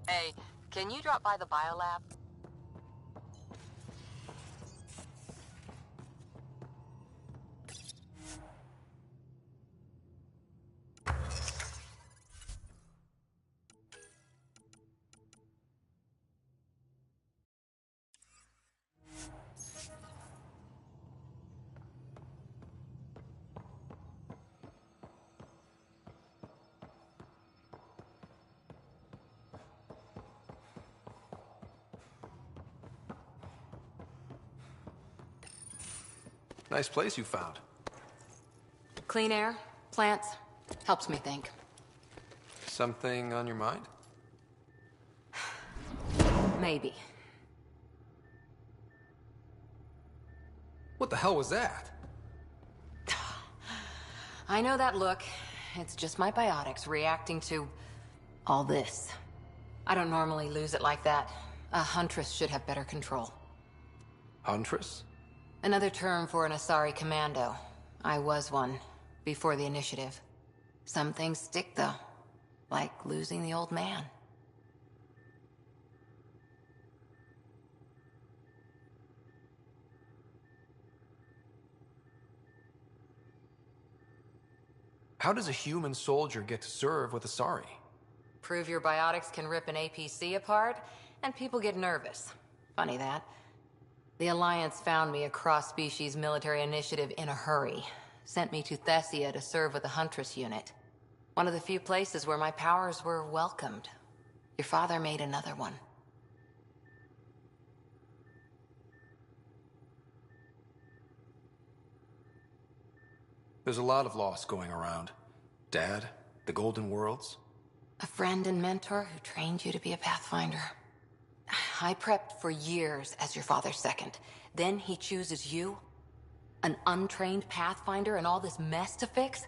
Hey, can you drop by the biolab? Nice place you found. Clean air, plants, helps me think. Something on your mind? Maybe. What the hell was that? I know that look. It's just my biotics reacting to all this. I don't normally lose it like that. A huntress should have better control. Huntress? Another term for an Asari commando. I was one, before the initiative. Some things stick, though. Like losing the old man. How does a human soldier get to serve with Asari? Prove your biotics can rip an APC apart, and people get nervous. Funny that. The Alliance found me a cross-species military initiative in a hurry. Sent me to Thessia to serve with the Huntress unit. One of the few places where my powers were welcomed. Your father made another one. There's a lot of loss going around. Dad, the Golden Worlds. A friend and mentor who trained you to be a Pathfinder. I prepped for years as your father's second. Then he chooses you? An untrained Pathfinder and all this mess to fix?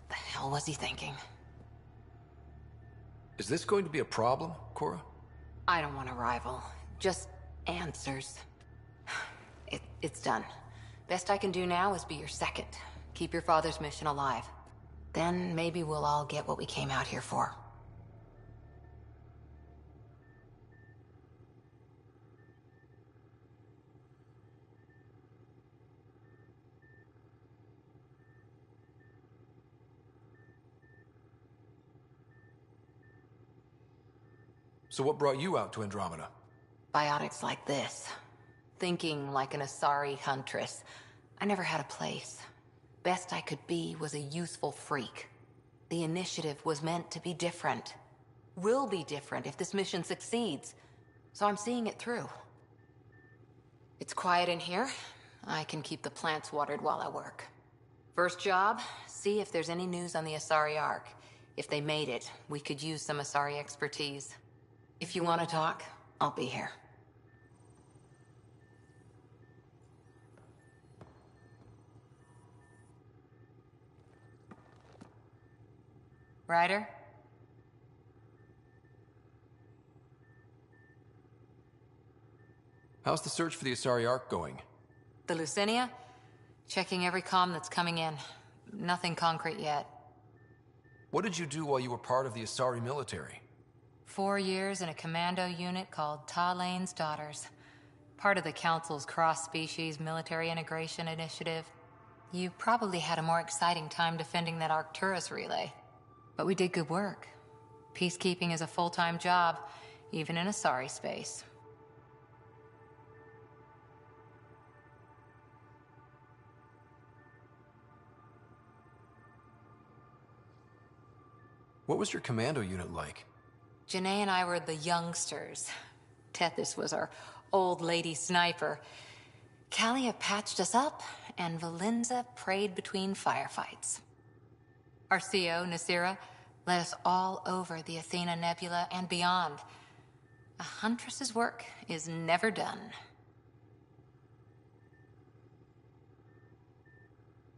The hell was he thinking? Is this going to be a problem, Cora? I don't want a rival. Just answers. It's done. Best I can do now is be your second. Keep your father's mission alive. Then maybe we'll all get what we came out here for. So what brought you out to Andromeda? Biotics like this. Thinking like an Asari huntress. I never had a place. Best I could be was a useful freak. The initiative was meant to be different. Will be different if this mission succeeds. So I'm seeing it through. It's quiet in here. I can keep the plants watered while I work. First job, see if there's any news on the Asari Ark. If they made it, we could use some Asari expertise. If you want to talk, I'll be here. Ryder? How's the search for the Asari Ark going? The Lucinia? Checking every comm that's coming in. Nothing concrete yet. What did you do while you were part of the Asari military? 4 years in a commando unit called Talane's Daughters. Part of the Council's cross-species military integration initiative. You probably had a more exciting time defending that Arcturus relay. But we did good work. Peacekeeping is a full-time job, even in Asari space. What was your commando unit like? Janae and I were the youngsters. Tethys was our old lady sniper. Callia patched us up, and Valenza prayed between firefights. Our CO, Nasira, led us all over the Athena Nebula and beyond. A huntress's work is never done.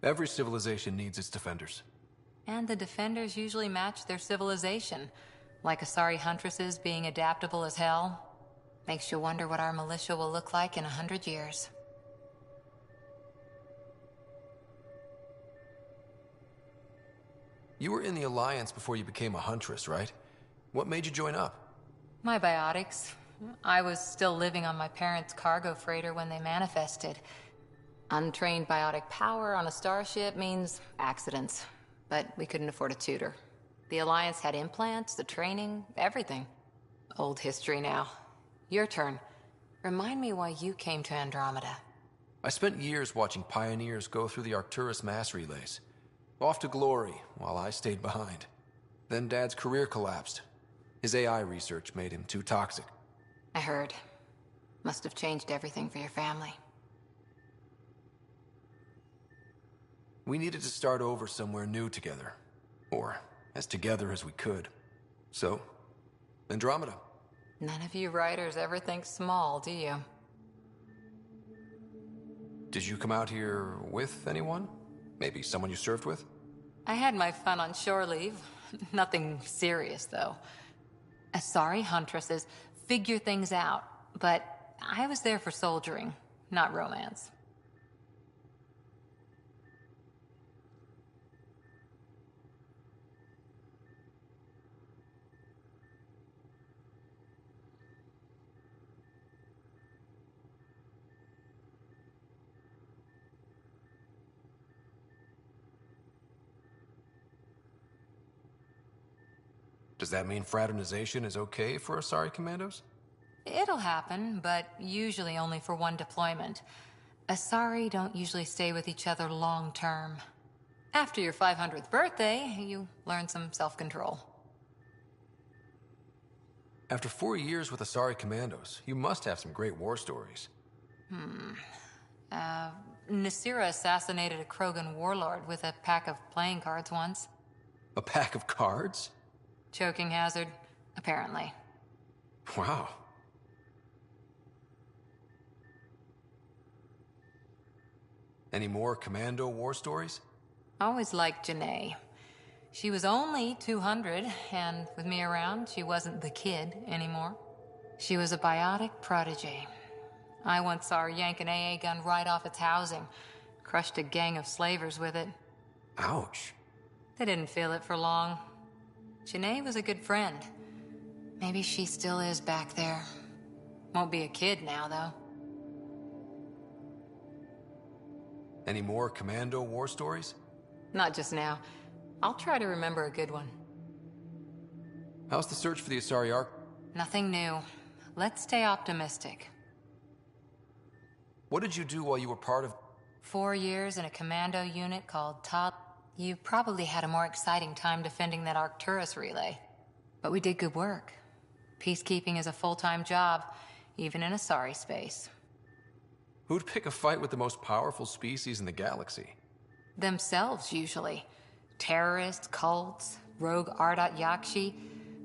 Every civilization needs its defenders. And the defenders usually match their civilization. Like Asari huntresses being adaptable as hell. Makes you wonder what our militia will look like in 100 years. You were in the Alliance before you became a huntress, right? What made you join up? My biotics. I was still living on my parents' cargo freighter when they manifested. Untrained biotic power on a starship means accidents, but we couldn't afford a tutor. The Alliance had implants, the training, everything. Old history now. Your turn. Remind me why you came to Andromeda. I spent years watching pioneers go through the Arcturus mass relays. Off to glory, while I stayed behind. Then Dad's career collapsed. His AI research made him too toxic. I heard. Must have changed everything for your family. We needed to start over somewhere new together. Or as together as we could. So, Andromeda. None of you writers ever think small, do you? Did you come out here with anyone? Maybe someone you served with? I had my fun on shore leave. Nothing serious, though. Asari huntresses figure things out, but I was there for soldiering, not romance. Does that mean fraternization is okay for Asari commandos? It'll happen, but usually only for one deployment. Asari don't usually stay with each other long term. After your 500th birthday, you learn some self-control. After 4 years with Asari commandos, you must have some great war stories. Nasira assassinated a Krogan warlord with a pack of playing cards once. A pack of cards? Choking hazard, apparently. Wow. Any more commando war stories? Always liked Janae. She was only 200, and with me around, she wasn't the kid anymore. She was a biotic protege. I once saw her yank an AA gun right off its housing. Crushed a gang of slavers with it. Ouch. They didn't feel it for long. Janae was a good friend. Maybe she still is back there. Won't be a kid now, though. Any more commando war stories? Not just now. I'll try to remember a good one. How's the search for the Asari Ark? Nothing new. Let's stay optimistic. What did you do while you were part of... 4 years in a commando unit called Top. You probably had a more exciting time defending that Arcturus relay. But we did good work. Peacekeeping is a full-time job, even in Asari space. Who'd pick a fight with the most powerful species in the galaxy? Themselves, usually. Terrorists, cults, rogue Ardat Yakshi,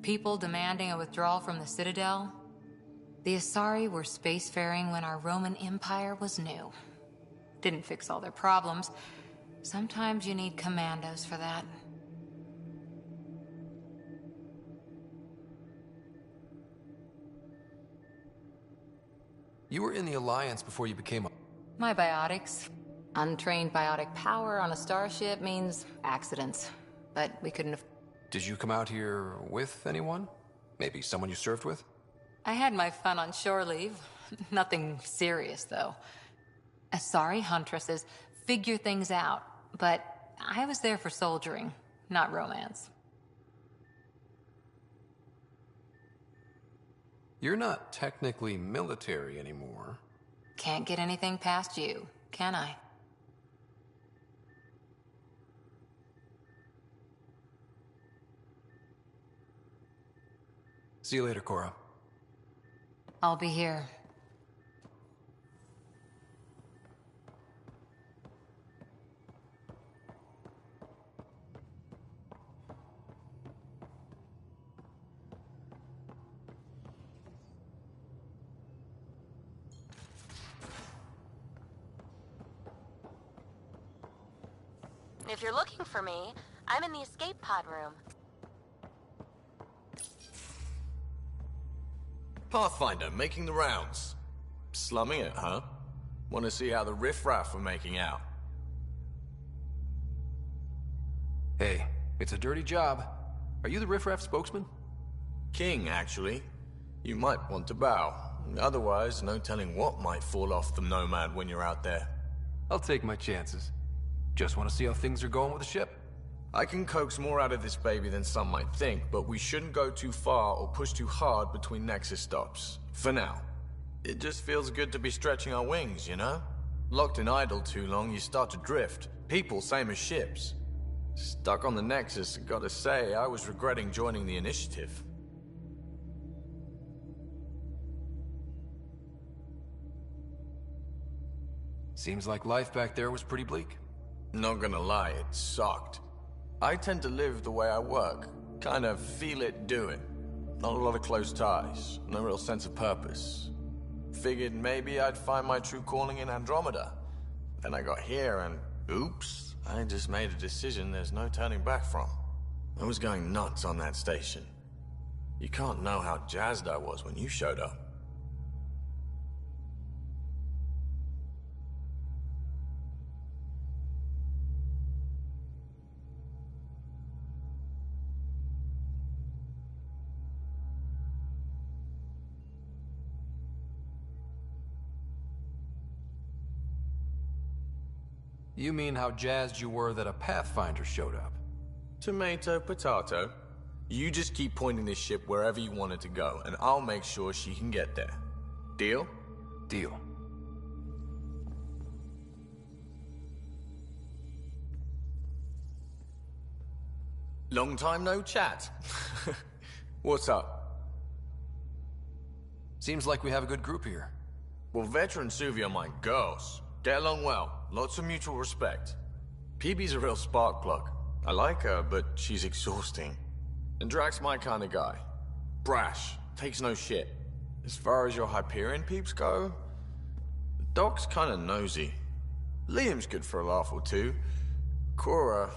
people demanding a withdrawal from the Citadel. The Asari were spacefaring when our Roman Empire was new. Didn't fix all their problems. Sometimes you need commandos for that. You were in the Alliance before you became a... My biotics. Untrained biotic power on a starship means accidents. But we couldn't have... Did you come out here with anyone? Maybe someone you served with? I had my fun on shore leave. Nothing serious, though. Asari huntresses figure things out, but I was there for soldiering, not romance. You're not technically military anymore. Can't get anything past you, can I? See you later, Cora. I'll be here. If you're looking for me, I'm in the escape pod room. Pathfinder, making the rounds. Slumming it, huh? Want to see how the riffraff are making out? Hey, it's a dirty job. Are you the riffraff spokesman? King, actually. You might want to bow. Otherwise, no telling what might fall off the Nomad when you're out there. I'll take my chances. Just want to see how things are going with the ship. I can coax more out of this baby than some might think, but we shouldn't go too far or push too hard between Nexus stops. For now. It just feels good to be stretching our wings, you know? Locked in idle too long, you start to drift. People, same as ships. Stuck on the Nexus, gotta say, I was regretting joining the Initiative. Seems like life back there was pretty bleak. Not gonna lie, it sucked. I tend to live the way I work. Kind of feel it, do it. Not a lot of close ties, no real sense of purpose. Figured maybe I'd find my true calling in Andromeda. Then I got here and, oops, I just made a decision there's no turning back from. I was going nuts on that station. You can't know how jazzed I was when you showed up. You mean how jazzed you were that a Pathfinder showed up? Tomato, potato. You just keep pointing this ship wherever you want it to go, and I'll make sure she can get there. Deal? Deal. Long time no chat. What's up? Seems like we have a good group here. Well, Vetra and Suvi are my girls. Get along well. Lots of mutual respect. PB's a real spark plug. I like her, but she's exhausting. And Drax's my kind of guy. Brash. Takes no shit. As far as your Hyperion peeps go, the Doc's kind of nosy. Liam's good for a laugh or two. Cora,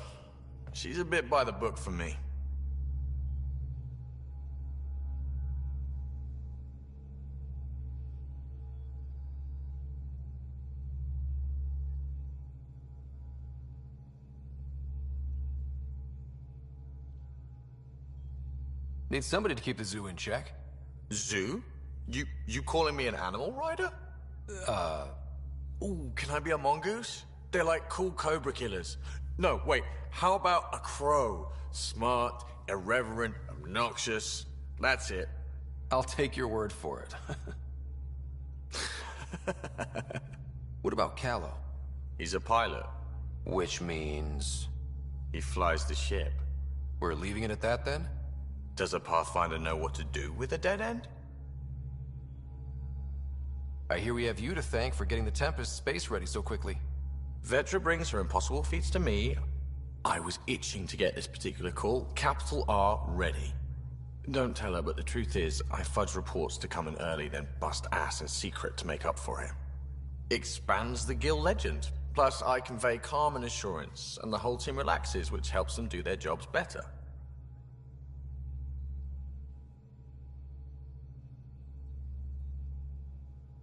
she's a bit by the book for me. Need somebody to keep the zoo in check. Zoo? You calling me an animal rider? Ooh, can I be a mongoose? They're like cool cobra killers. No, wait, how about a crow? Smart, irreverent, obnoxious. That's it. I'll take your word for it. What about Callow? He's a pilot. Which means... He flies the ship. we're leaving it at that then? Does a Pathfinder know what to do with a dead end? I hear we have you to thank for getting the Tempest space ready so quickly. Vetra brings her impossible feats to me. I was itching to get this particular call. Capital R ready. Don't tell her, but the truth is, I fudge reports to come in early, then bust ass in secret to make up for it. Expands the guild legend. Plus, I convey calm and assurance, and the whole team relaxes, which helps them do their jobs better.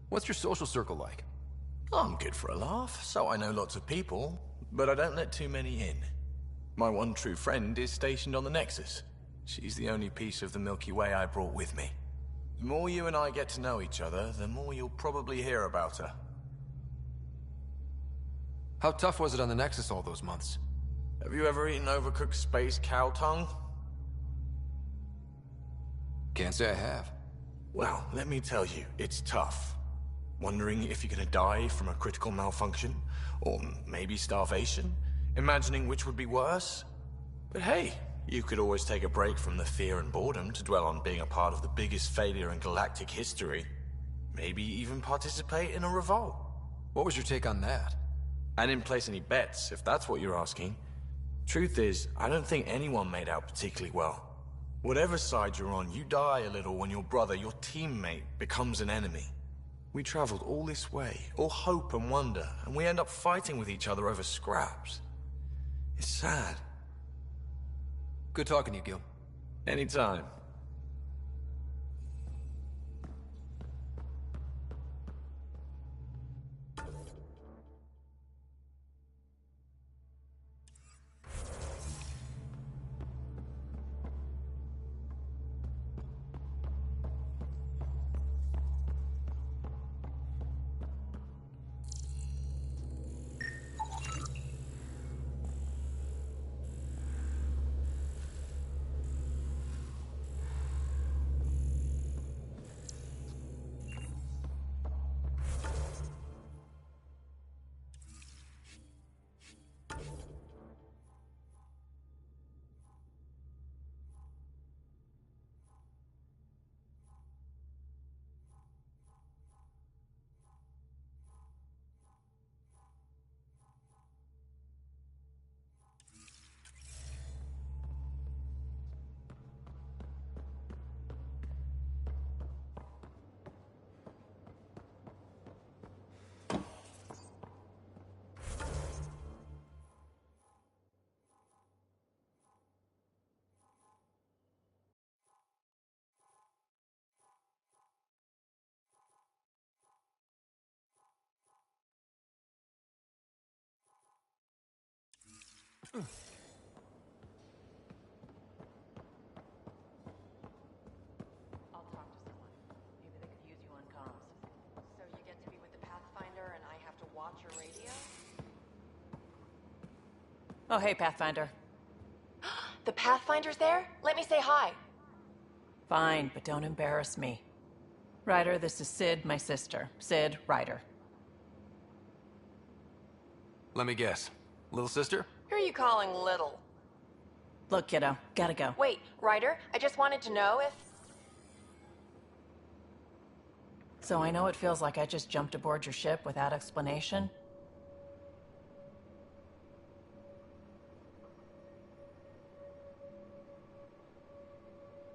What's your social circle like? I'm good for a laugh, so I know lots of people, but I don't let too many in. My one true friend is stationed on the Nexus. She's the only piece of the Milky Way I brought with me. The more you and I get to know each other, the more you'll probably hear about her. How tough was it on the Nexus all those months? Have you ever eaten overcooked space cow tongue? Can't say I have. Well, let me tell you, it's tough. Wondering if you're gonna die from a critical malfunction, or maybe starvation, imagining which would be worse. But hey, you could always take a break from the fear and boredom to dwell on being a part of the biggest failure in galactic history. Maybe even participate in a revolt. What was your take on that? I didn't place any bets, if that's what you're asking. Truth is, I don't think anyone made out particularly well. Whatever side you're on, you die a little when your brother, your teammate, becomes an enemy. We traveled all this way, all hope and wonder, and we end up fighting with each other over scraps. It's sad. Good talking to you, Gil. Anytime. I'll talk to someone. Maybe they could use you on comms. So you get to be with the Pathfinder and I have to watch your radio? Oh, hey, Pathfinder. The Pathfinder's there? Let me say hi. Fine, but don't embarrass me. Ryder, this is Sid, my sister. Sid, Ryder. Let me guess. Little sister? Who are you calling little? Look, kiddo, gotta go. Wait, Ryder, I just wanted to know if... So I know it feels like I just jumped aboard your ship without explanation.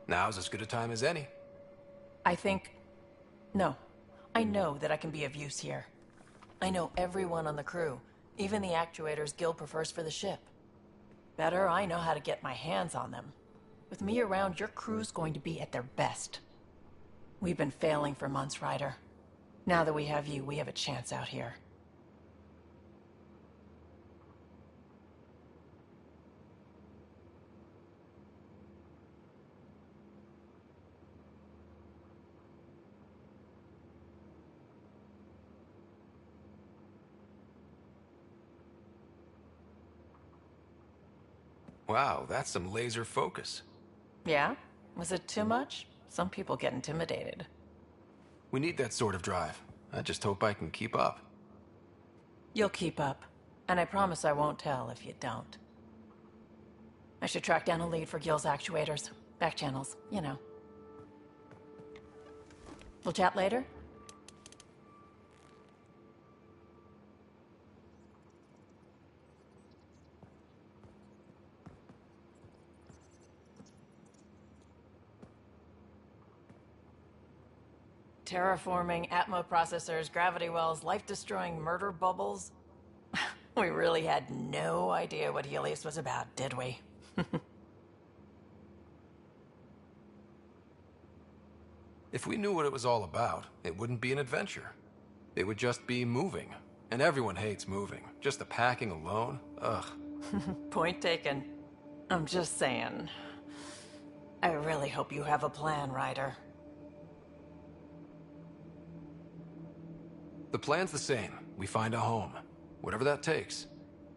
Now's as good a time as any. No. I know that I can be of use here. I know everyone on the crew, even the actuators Gil prefers for the ship. Better, I know how to get my hands on them. With me around, your crew's going to be at their best. We've been failing for months, Ryder. Now that we have you, we have a chance out here. Wow, that's some laser focus. Yeah? Was it too much? Some people get intimidated. We need that sort of drive. I just hope I can keep up. You'll keep up. And I promise I won't tell if you don't. I should track down a lead for Gil's actuators. Back channels, you know. We'll chat later? Terraforming, Atmo processors, gravity wells, life-destroying murder bubbles. We really had no idea what Helios was about, did we? If we knew what it was all about, it wouldn't be an adventure. It would just be moving. And everyone hates moving. Just the packing alone, ugh. Point taken. I'm just saying. I really hope you have a plan, Ryder. The plan's the same. We find a home. Whatever that takes.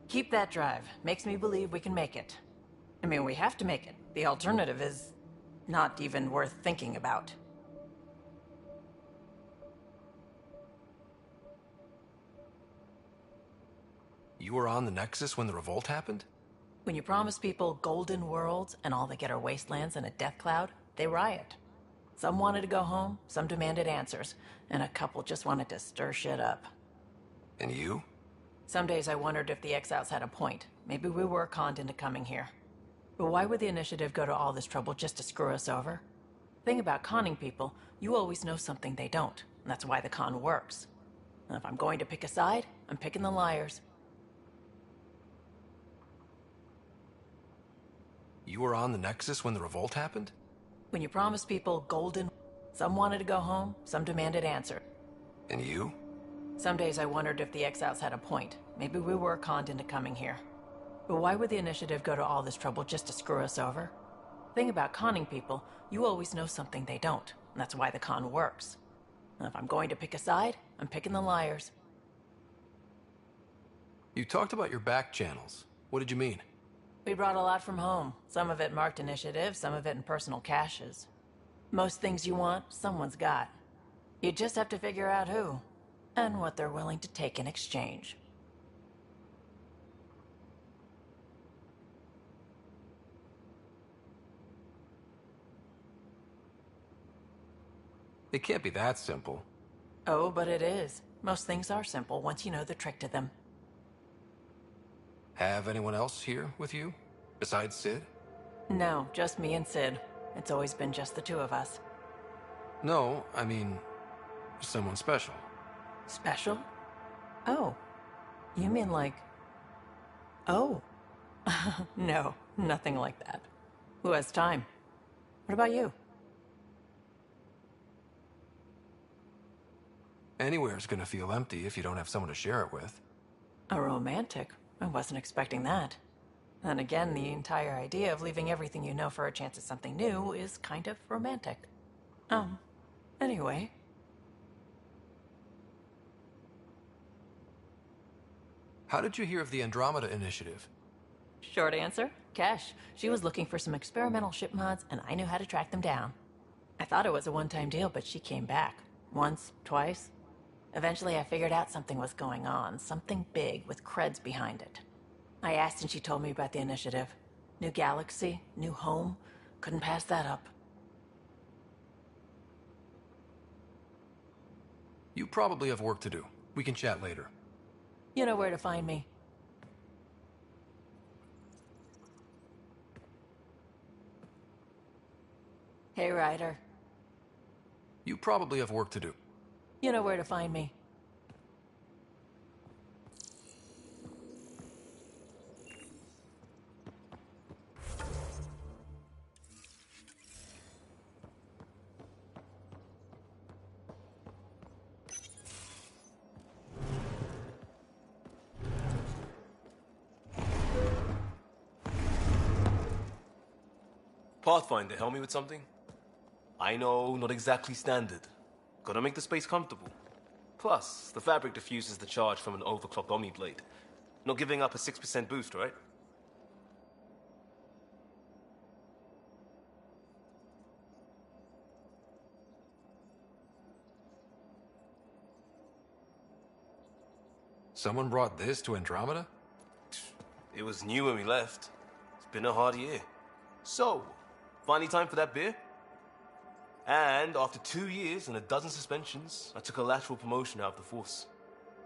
Keep that drive. Makes me believe we can make it. I mean, we have to make it. The alternative is not even worth thinking about. You were on the Nexus when the revolt happened? When you promise people golden worlds and all they get are wastelands and a death cloud, they riot. Some wanted to go home, some demanded answers, and a couple just wanted to stir shit up. And you? Some days I wondered if the exiles had a point. Maybe we were conned into coming here. But why would the Initiative go to all this trouble just to screw us over? Thing about conning people, you always know something they don't, and that's why the con works. And if I'm going to pick a side, I'm picking the liars. You were on the Nexus when the revolt happened? When you promise people golden... Some wanted to go home, some demanded answer. And you? Some days I wondered if the exiles had a point. Maybe we were conned into coming here. But why would the Initiative go to all this trouble just to screw us over? Thing about conning people, you always know something they don't, and that's why the con works. And if I'm going to pick a side, I'm picking the liars. You talked about your back channels. What did you mean? We brought a lot from home. Some of it marked initiative, some of it in personal caches. Most things you want, someone's got. You just have to figure out who, and what they're willing to take in exchange. It can't be that simple. Oh, but it is. Most things are simple once you know the trick to them. Have anyone else here with you? Besides Sid? No, just me and Sid. It's always been just the two of us. No, I mean, someone special. Special? Oh. You mean like... Oh. No, nothing like that. Who has time? What about you? Anywhere's gonna feel empty if you don't have someone to share it with. A romantic? I wasn't expecting that. And again, the entire idea of leaving everything you know for a chance at something new is kind of romantic. Anyway. How did you hear of the Andromeda initiative? Short answer, Cash. She was looking for some experimental ship mods, and I knew how to track them down. I thought it was a one-time deal, but she came back. Once, twice. Eventually I figured out something was going on, something big with creds behind it. I asked and she told me about the initiative. New galaxy, new home. Couldn't pass that up. You probably have work to do. We can chat later. You know where to find me. Hey, Ryder. You probably have work to do. You know where to find me. Pathfinder, help me with something? I know, not exactly standard. Gotta make the space comfortable. Plus, the fabric diffuses the charge from an overclocked Omni blade. Not giving up a 6% boost, right? Someone brought this to Andromeda? It was new when we left. It's been a hard year. So, finally time for that beer? And after 2 years and a dozen suspensions, I took a lateral promotion out of the force.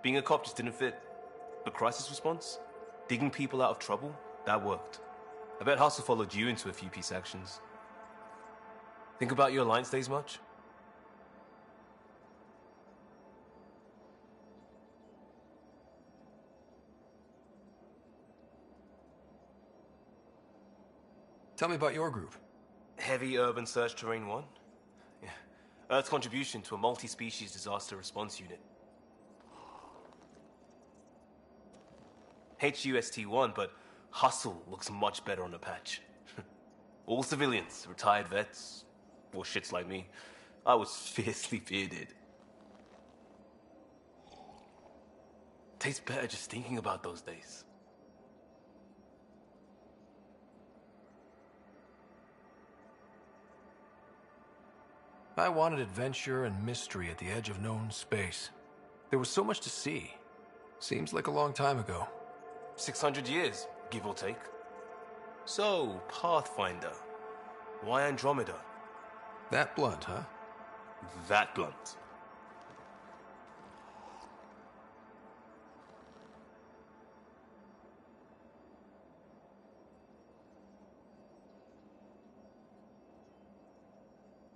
Being a cop just didn't fit. But crisis response? Digging people out of trouble? That worked. I bet Hustle followed you into a few peace actions. Think about your Alliance days much? Tell me about your group. Heavy Urban Search Terrain 1? Yeah. Earth's contribution to a multi-species disaster response unit. HUST-1, but Hustle looks much better on the patch. All civilians, retired vets, or shits like me. I was fiercely bearded. Tastes better just thinking about those days. I wanted adventure and mystery at the edge of known space. There was so much to see. Seems like a long time ago. 600 years, give or take. So, Pathfinder. Why Andromeda? That blunt, huh? That blunt.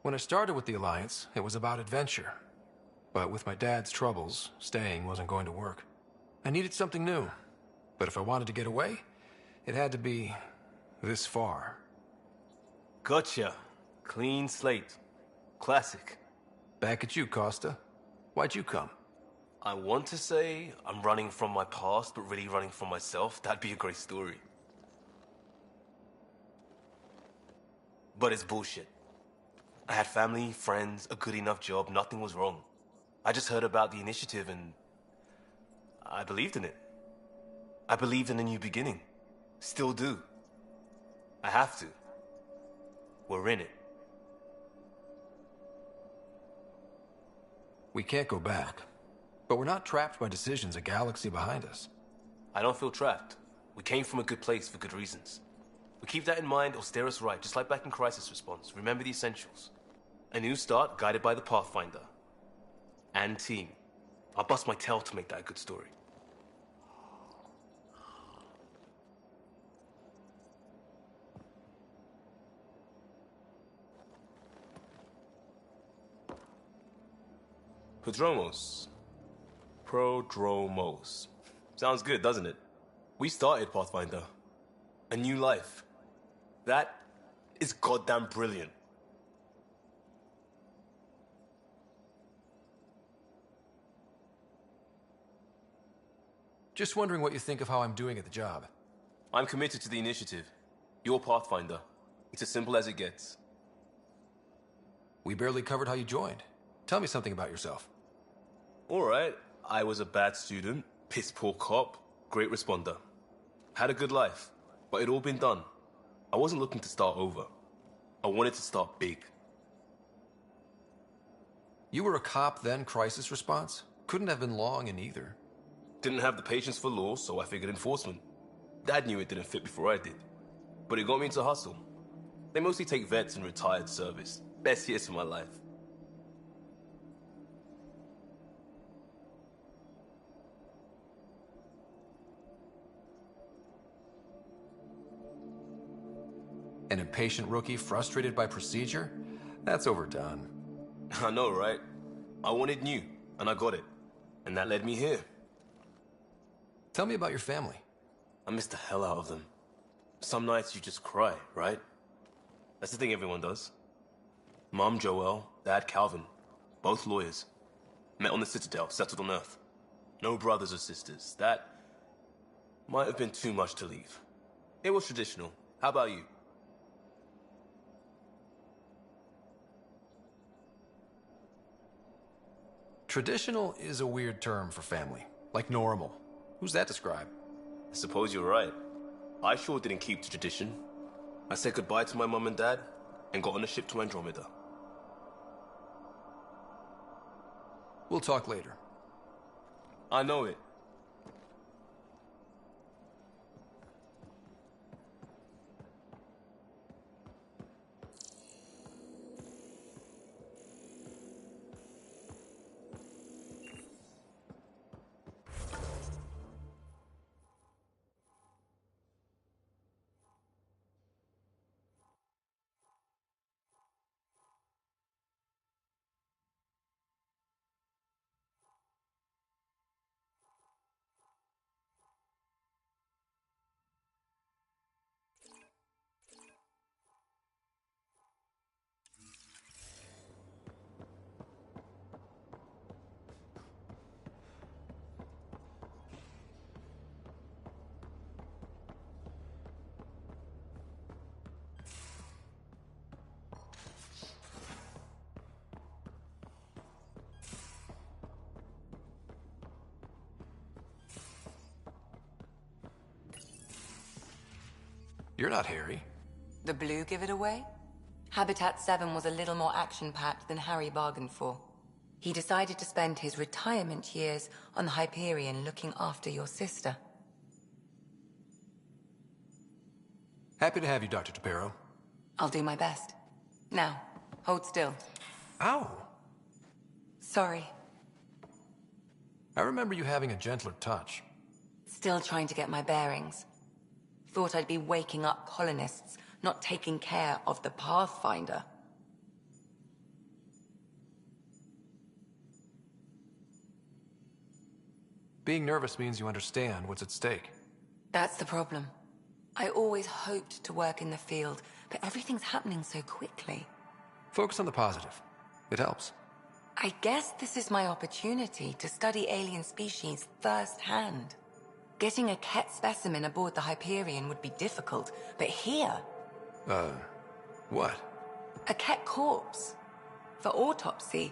When I started with the Alliance, it was about adventure. But with my dad's troubles, staying wasn't going to work. I needed something new. But if I wanted to get away, it had to be this far. Gotcha. Clean slate. Classic. Back at you, Costa. Why'd you come? I want to say I'm running from my past, but really running from myself. That'd be a great story. But it's bullshit. I had family, friends, a good enough job, nothing was wrong. I just heard about the initiative and I believed in it. I believed in a new beginning. Still do. I have to. We're in it. We can't go back. But we're not trapped by decisions a galaxy behind us. I don't feel trapped. We came from a good place for good reasons. We keep that in mind or steer us right, just like back in Crisis Response. Remember the essentials. A new start guided by the Pathfinder. And team. I'll bust my tail to make that a good story. Prodromos. Sounds good, doesn't it? We started Pathfinder. A new life. That is goddamn brilliant. Just wondering what you think of how I'm doing at the job. I'm committed to the initiative. You're Pathfinder. It's as simple as it gets. We barely covered how you joined. Tell me something about yourself. Alright, I was a bad student, piss poor cop, great responder. Had a good life, but it'd all been done. I wasn't looking to start over. I wanted to start big. You were a cop, then crisis response? Couldn't have been long in either. Didn't have the patience for law, so I figured enforcement. Dad knew it didn't fit before I did. But it got me into hustle. They mostly take vets and retired service. Best years of my life. An impatient rookie frustrated by procedure? That's overdone. I know, right? I wanted new, and I got it. And that led me here. Tell me about your family. I miss the hell out of them. Some nights you just cry, right? That's the thing everyone does. Mom Joelle, Dad Calvin, both lawyers. Met on the Citadel, settled on Earth. No brothers or sisters. That might have been too much to leave. It was traditional. How about you? Traditional is a weird term for family. Like normal. Who's that describe? I suppose you're right. I sure didn't keep to tradition. I said goodbye to my mum and dad and got on a ship to Andromeda. We'll talk later. I know it. You're not Harry. The blue give it away? Habitat 7 was a little more action-packed than Harry bargained for. He decided to spend his retirement years on the Hyperion looking after your sister. Happy to have you, Dr. Tapero. I'll do my best. Now, hold still. Ow! Sorry. I remember you having a gentler touch. Still trying to get my bearings. Thought I'd be waking up colonists, not taking care of the Pathfinder. Being nervous means you understand what's at stake. That's the problem. I always hoped to work in the field, but everything's happening so quickly. Focus on the positive. It helps. I guess this is my opportunity to study alien species firsthand. Getting a Ket specimen aboard the Hyperion would be difficult, but here... What? A Ket corpse. For autopsy,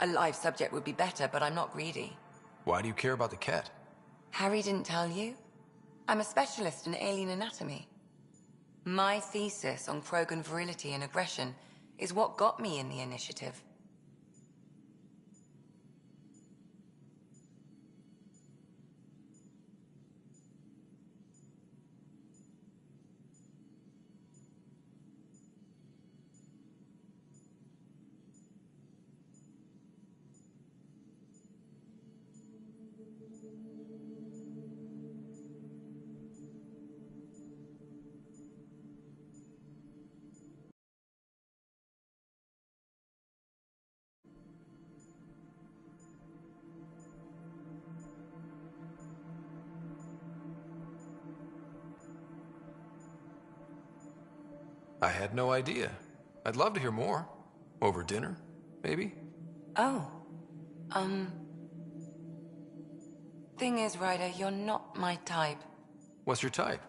a live subject would be better, but I'm not greedy. Why do you care about the Ket? Harry didn't tell you? I'm a specialist in alien anatomy. My thesis on Krogan virility and aggression is what got me in the initiative. I had no idea. I'd love to hear more. Over dinner, maybe? Oh. Thing is, Ryder, you're not my type. What's your type?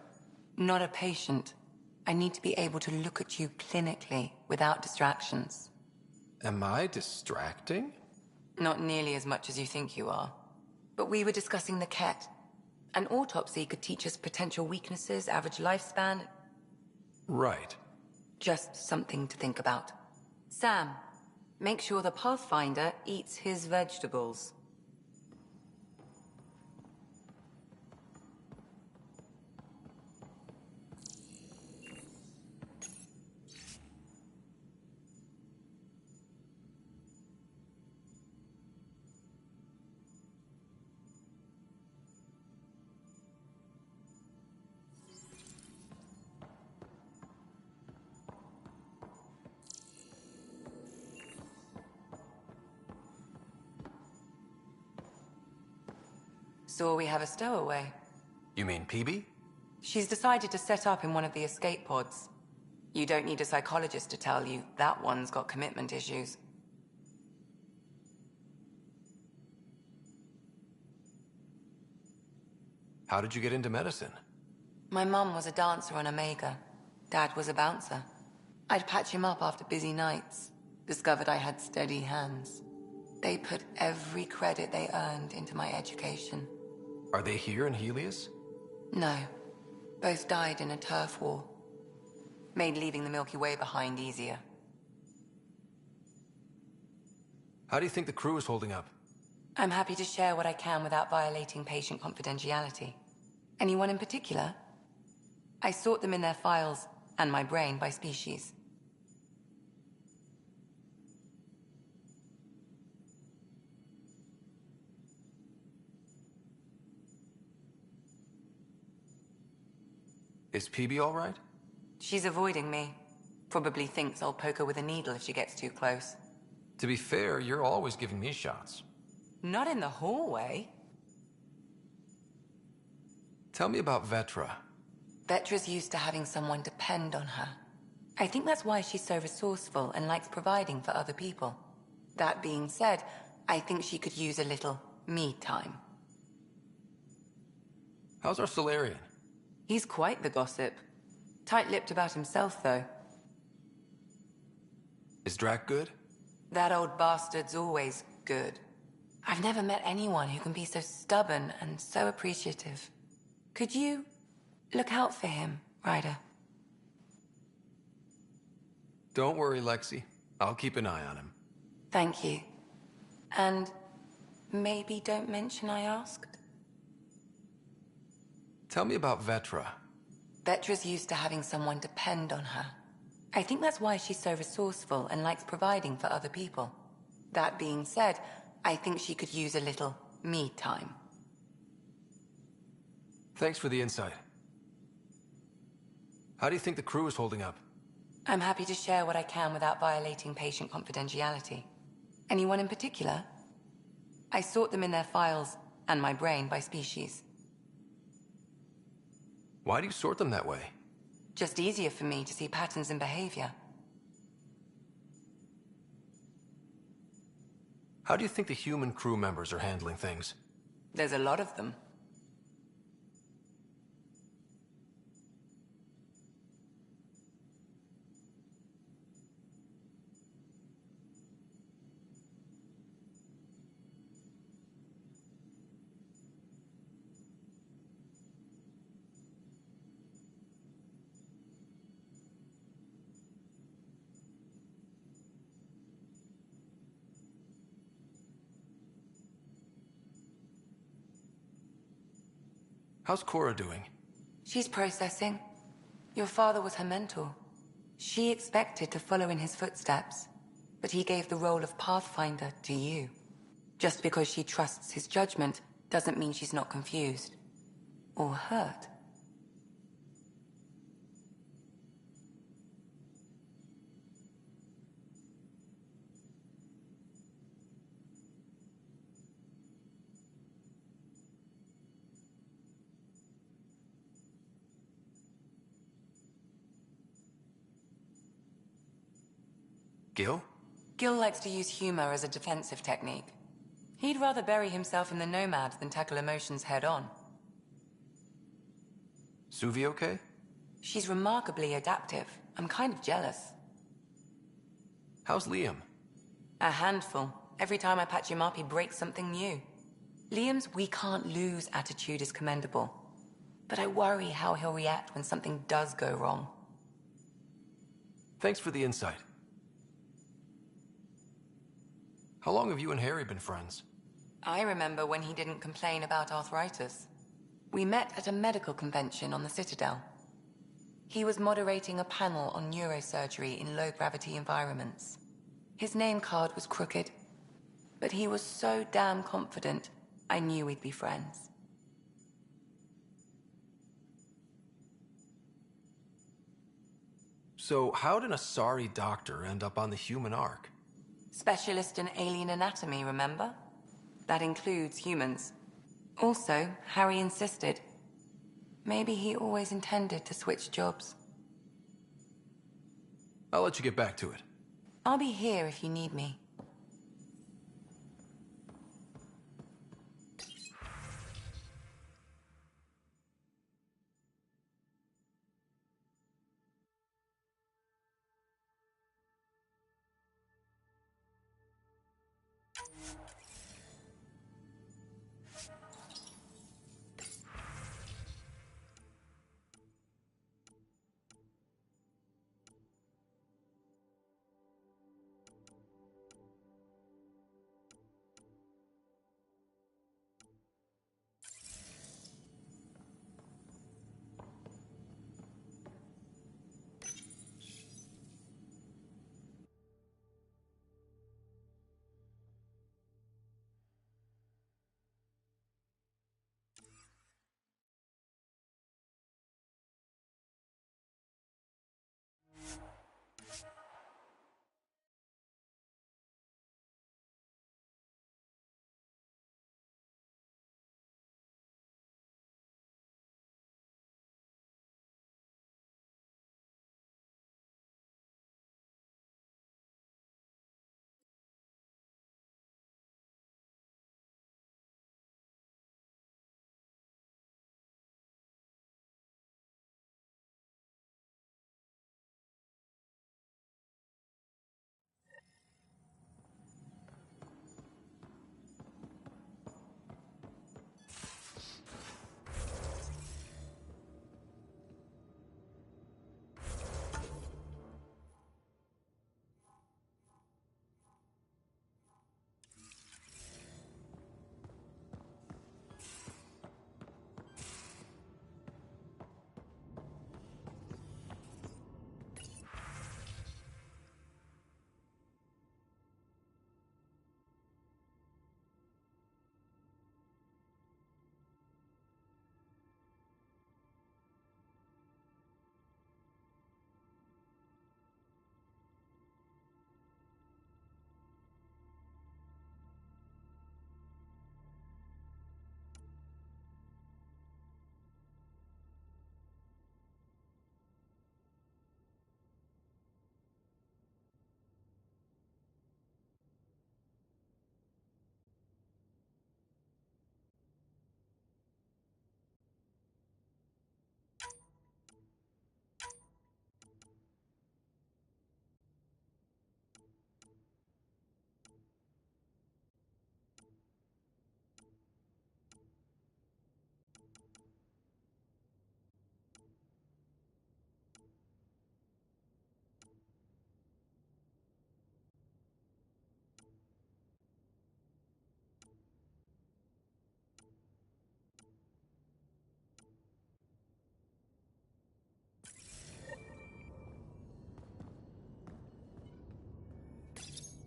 Not a patient. I need to be able to look at you clinically without distractions. Am I distracting? Not nearly as much as you think you are. But we were discussing the Ket. An autopsy could teach us potential weaknesses, average lifespan. Right. Just something to think about. Sam, make sure the Pathfinder eats his vegetables. So we have a stowaway. You mean PB? She's decided to set up in one of the escape pods. You don't need a psychologist to tell you that one's got commitment issues. How did you get into medicine? My mum was a dancer on Omega. Dad was a bouncer. I'd patch him up after busy nights. Discovered I had steady hands. They put every credit they earned into my education. Are they here in Helios? No. Both died in a turf war. Made leaving the Milky Way behind easier. How do you think the crew is holding up? I'm happy to share what I can without violating patient confidentiality. Anyone in particular? I sort them in their files, and my brain by species. Is PB all right? She's avoiding me. Probably thinks I'll poke her with a needle if she gets too close. To be fair, you're always giving me shots. Not in the hallway. Tell me about Vetra. Vetra's used to having someone depend on her. I think that's why she's so resourceful and likes providing for other people. That being said, I think she could use a little me time. How's our Solarian? He's quite the gossip. Tight-lipped about himself, though. Is Drac good? That old bastard's always good. I've never met anyone who can be so stubborn and so appreciative. Could you look out for him, Ryder? Don't worry, Lexi. I'll keep an eye on him. Thank you. And maybe don't mention I asked? Tell me about Vetra. Vetra's used to having someone depend on her. I think that's why she's so resourceful and likes providing for other people. That being said, I think she could use a little me time. Thanks for the insight. How do you think the crew is holding up? I'm happy to share what I can without violating patient confidentiality. Anyone in particular? I sort them in their files, and my brain by species. Why do you sort them that way? Just easier for me to see patterns in behavior. How do you think the human crew members are handling things? There's a lot of them. How's Cora doing? She's processing. Your father was her mentor. She expected to follow in his footsteps, but he gave the role of Pathfinder to you. Just because she trusts his judgment doesn't mean she's not confused. Or hurt. Gil? Gil likes to use humor as a defensive technique. He'd rather bury himself in the Nomad than tackle emotions head on. Suvi okay? She's remarkably adaptive. I'm kind of jealous. How's Liam? A handful. Every time I patch him up, he breaks something new. Liam's "we can't lose" attitude is commendable. But I worry how he'll react when something does go wrong. Thanks for the insight. How long have you and Harry been friends? I remember when he didn't complain about arthritis. We met at a medical convention on the Citadel. He was moderating a panel on neurosurgery in low-gravity environments. His name card was crooked, but he was so damn confident, I knew we'd be friends. So how did a sorry doctor end up on the human Ark? Specialist in alien anatomy, remember? That includes humans. Also, Harry insisted. Maybe he always intended to switch jobs. I'll let you get back to it. I'll be here if you need me.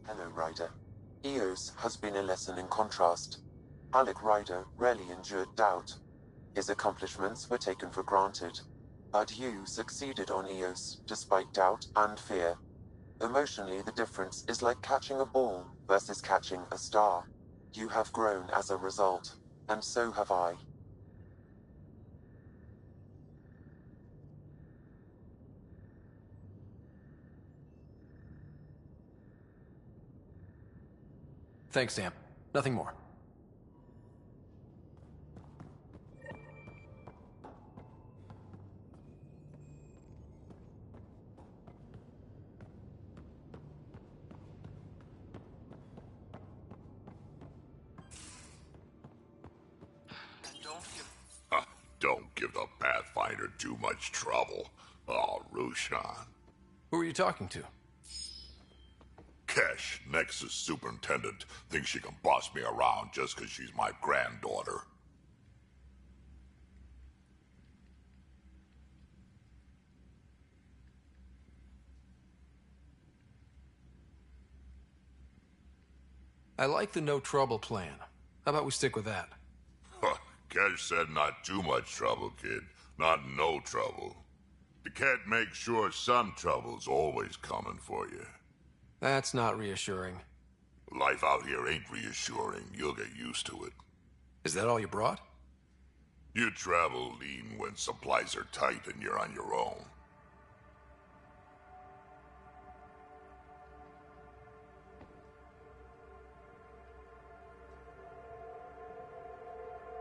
Hello, Ryder. Eos has been a lesson in contrast. Alec Ryder rarely endured doubt. His accomplishments were taken for granted. But you succeeded on Eos, despite doubt and fear. Emotionally, the difference is like catching a ball versus catching a star. You have grown as a result, and so have I. Thanks, Sam. Nothing more. Don't give the Pathfinder too much trouble. Oh, Rushan. Who are you talking to? Kesh, Nexus Superintendent, thinks she can boss me around just because she's my granddaughter. I like the no trouble plan. How about we stick with that? Kesh said not too much trouble, kid. Not no trouble. You can't make sure some trouble's always coming for you. That's not reassuring. Life out here ain't reassuring. You'll get used to it. Is that all you brought? You travel lean when supplies are tight and you're on your own.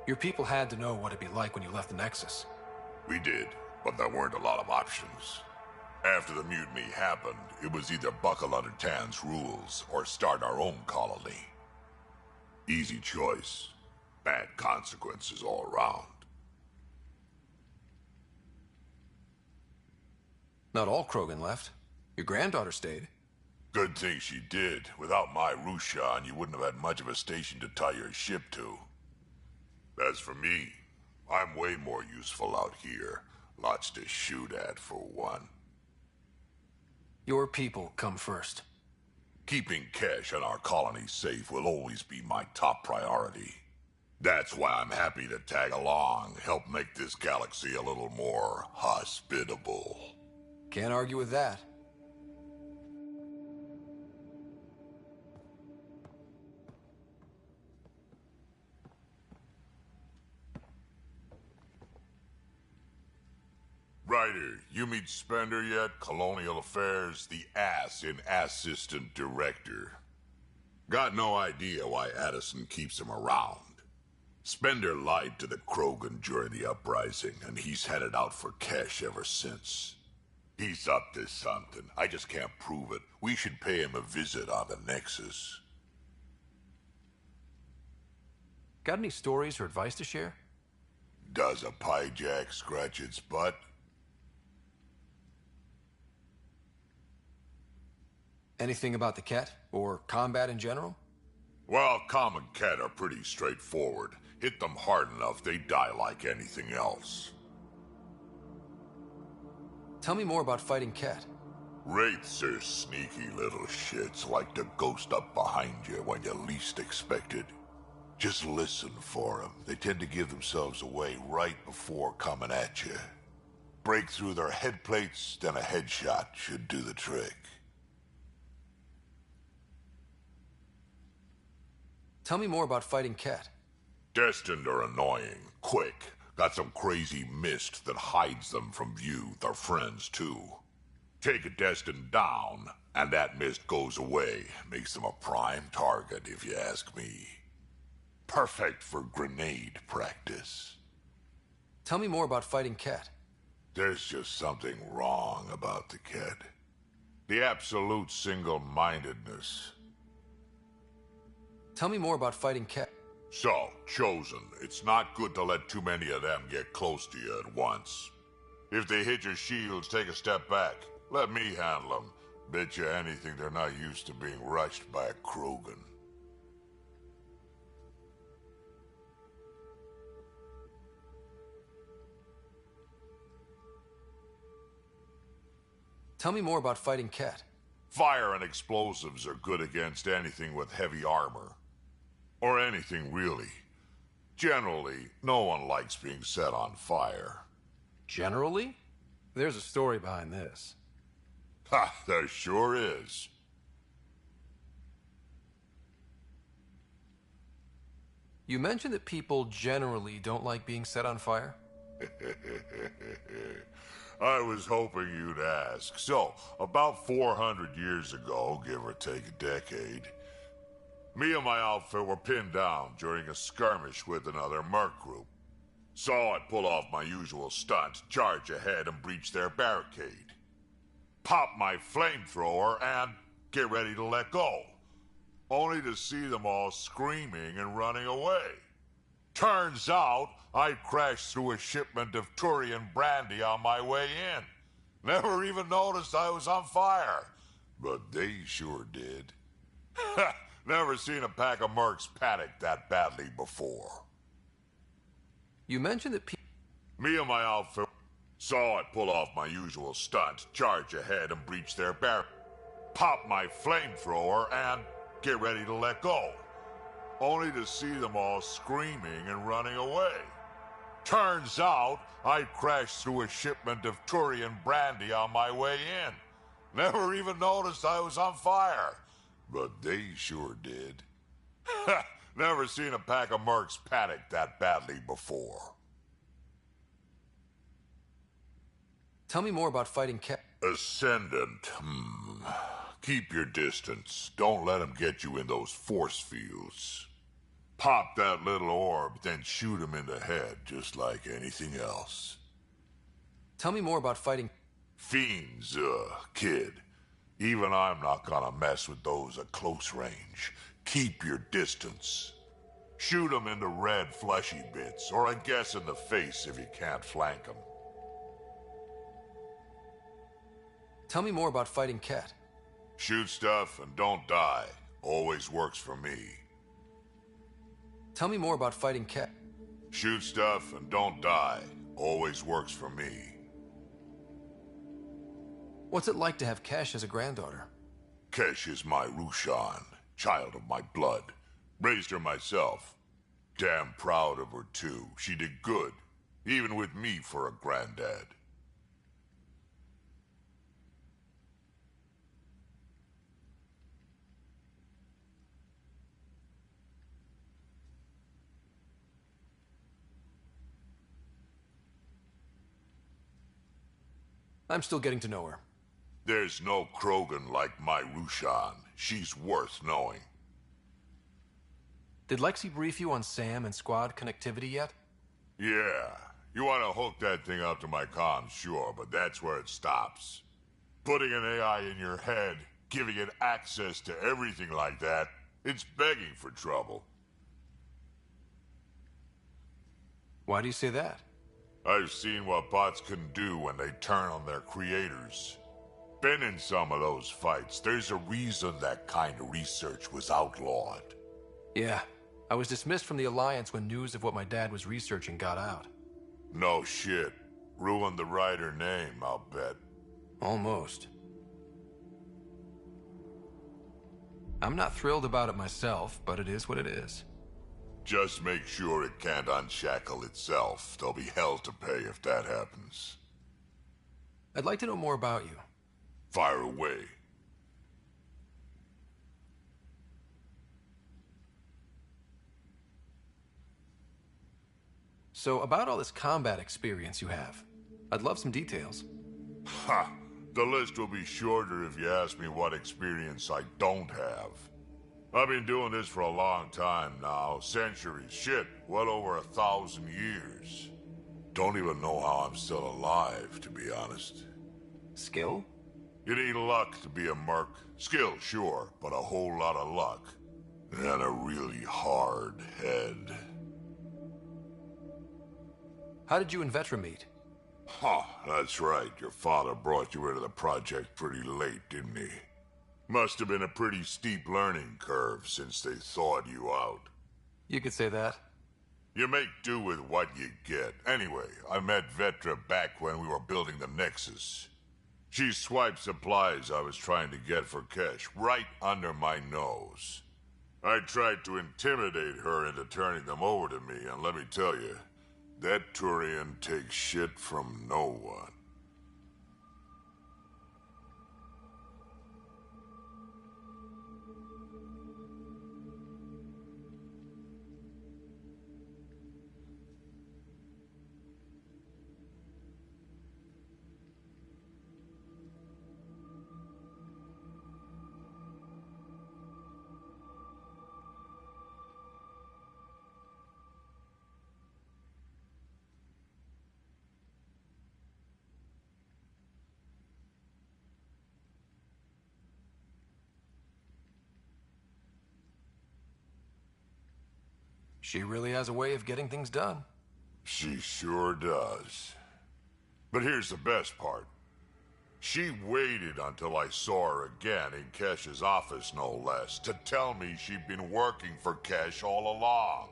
Your people had to know what it'd be like when you left the Nexus. We did, but there weren't a lot of options. After the mutiny happened, it was either buckle under Tan's rules or start our own colony. Easy choice. Bad consequences all around. Not all Krogan left. Your granddaughter stayed. Good thing she did. Without my Rushan, you wouldn't have had much of a station to tie your ship to. As for me, I'm way more useful out here. Lots to shoot at, for one. Your people come first. Keeping Kesh and our colony safe will always be my top priority. That's why I'm happy to tag along, help make this galaxy a little more hospitable. Can't argue with that. Ryder, you meet Spender yet? Colonial Affairs, the ass in Assistant Director. Got no idea why Addison keeps him around. Spender lied to the Krogan during the uprising, and he's headed out for Kesh ever since. He's up to something. I just can't prove it. We should pay him a visit on the Nexus. Got any stories or advice to share? Does a piejack scratch its butt? Anything about the Ket? Or combat in general? Well, common Ket are pretty straightforward. Hit them hard enough, they die like anything else. Tell me more about fighting Ket. Wraiths are sneaky little shits, like to ghost up behind you when you least expect it. Just listen for them. They tend to give themselves away right before coming at you. Break through their head plates, then a headshot should do the trick. Tell me more about fighting Ket. Destined are annoying, quick. Got some crazy mist that hides them from view, their friends too. Take a Destined down, and that mist goes away. Makes them a prime target, if you ask me. Perfect for grenade practice. Tell me more about fighting Ket. There's just something wrong about the Ket. The absolute single-mindedness. Tell me more about fighting Ket. So, Chosen, it's not good to let too many of them get close to you at once. If they hit your shields, take a step back. Let me handle them. Bet you anything they're not used to being rushed by a Krogan. Tell me more about fighting Ket. Fire and explosives are good against anything with heavy armor. Or anything, really. Generally, no one likes being set on fire. Generally? There's a story behind this. Ha, there sure is. You mentioned that people generally don't like being set on fire? I was hoping you'd ask. So, about 400 years ago, give or take a decade, me and my outfit were pinned down during a skirmish with another merc group. So I'd pull off my usual stunt, charge ahead and breach their barricade. Pop my flamethrower and get ready to let go. Only to see them all screaming and running away. Turns out, I crashed through a shipment of Turian brandy on my way in. Never even noticed I was on fire. But they sure did. Never seen a pack of mercs panic that badly before. You mentioned that Me and my outfit saw it pull off my usual stunt, charge ahead and breach their barrier, pop my flamethrower, and get ready to let go. Only to see them all screaming and running away. Turns out, I crashed through a shipment of Turian brandy on my way in. Never even noticed I was on fire. But they sure did. Never seen a pack of mercs panic that badly before. Tell me more about fighting Ascendant. Keep your distance. Don't let them get you in those force fields. Pop that little orb, then shoot him in the head, just like anything else. Tell me more about fighting Fiends, kid. Even I'm not gonna mess with those at close range. Keep your distance. Shoot them in the red fleshy bits, or I guess in the face if you can't flank them. Tell me more about fighting Cat. Shoot stuff and don't die. Always works for me. Tell me more about fighting Cat. Shoot stuff and don't die. Always works for me. What's it like to have Kesh as a granddaughter? Kesh is my Rushan, child of my blood. Raised her myself. Damn proud of her too. She did good, even with me for a granddad. I'm still getting to know her. There's no Krogan like my Rushan. She's worth knowing. Did Lexi brief you on SAM and squad connectivity yet? Yeah. You want to hook that thing up to my comms, sure, but that's where it stops. Putting an AI in your head, giving it access to everything like that, it's begging for trouble. Why do you say that? I've seen what bots can do when they turn on their creators. Been in some of those fights. There's a reason that kind of research was outlawed. Yeah. I was dismissed from the Alliance when news of what my dad was researching got out. No shit. Ruined the Ryder name, I'll bet. Almost. I'm not thrilled about it myself, but it is what it is. Just make sure it can't unshackle itself. There'll be hell to pay if that happens. I'd like to know more about you. Fire away. So, about all this combat experience you have, I'd love some details. Ha! The list will be shorter if you ask me what experience I don't have. I've been doing this for a long time now. Centuries. Shit, well over 1,000 years. Don't even know how I'm still alive, to be honest. Skill? You need luck to be a merc. Skill, sure, but a whole lot of luck. And a really hard head. How did you and Vetra meet? Huh, that's right. Your father brought you into the project pretty late, didn't he? Must have been a pretty steep learning curve since they thawed you out. You could say that. You make do with what you get. Anyway, I met Vetra back when we were building the Nexus. She swiped supplies I was trying to get for Kesh right under my nose. I tried to intimidate her into turning them over to me, and let me tell you, that Turian takes shit from no one. She really has a way of getting things done. She sure does. But here's the best part. She waited until I saw her again in Kesh's office, no less, to tell me she'd been working for Kesh all along.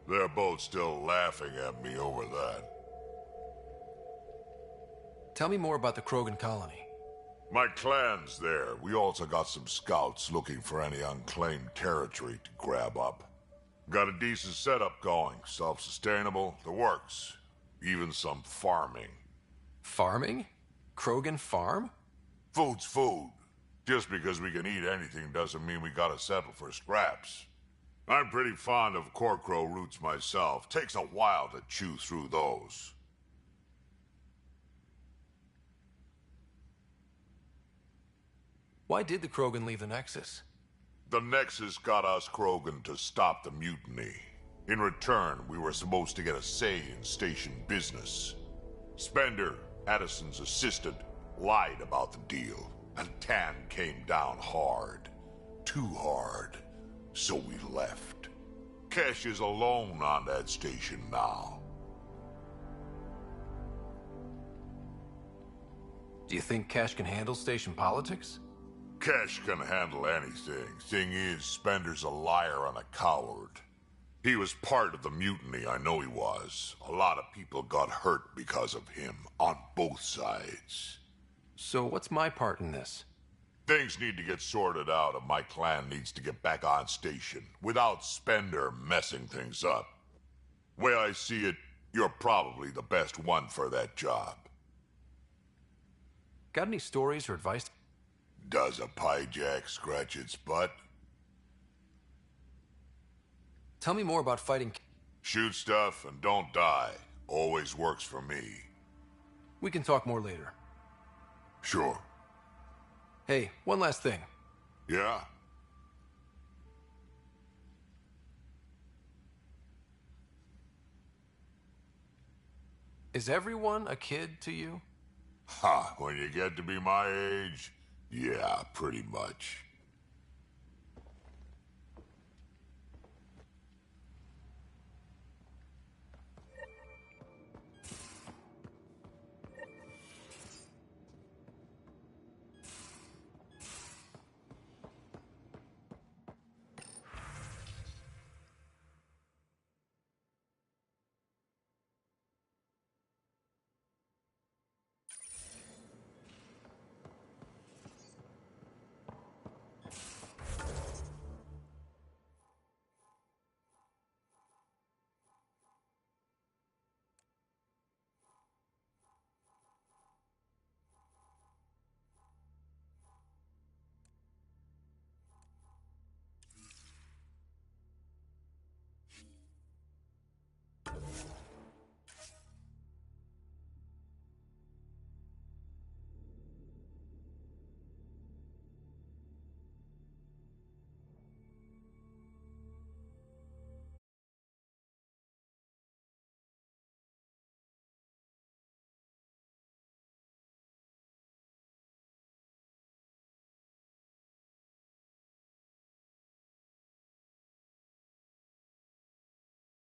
They're both still laughing at me over that. Tell me more about the Krogan colony. My clan's there. We also got some scouts looking for any unclaimed territory to grab up. Got a decent setup going. Self-sustainable, the works. Even some farming. Farming? Krogan farm? Food's food. Just because we can eat anything doesn't mean we gotta settle for scraps. I'm pretty fond of Corcrow roots myself. Takes a while to chew through those. Why did the Krogan leave the Nexus? The Nexus got us Krogan to stop the mutiny. In return, we were supposed to get a say in station business. Spender, Addison's assistant, lied about the deal, and Tan came down hard. Too hard. So we left. Kesh is alone on that station now. Do you think Kesh can handle station politics? Kesh can handle anything. Thing is, Spender's a liar and a coward. He was part of the mutiny, I know he was. A lot of people got hurt because of him, on both sides. So what's my part in this? Things need to get sorted out, and my clan needs to get back on station, without Spender messing things up. Way I see it, you're probably the best one for that job. Got any stories or advice? Does a piejack scratch its butt? Tell me more about fighting. Shoot stuff and don't die. Always works for me. We can talk more later. Sure. Hey, one last thing. Yeah? Is everyone a kid to you? Ha, when you get to be my age, yeah, pretty much.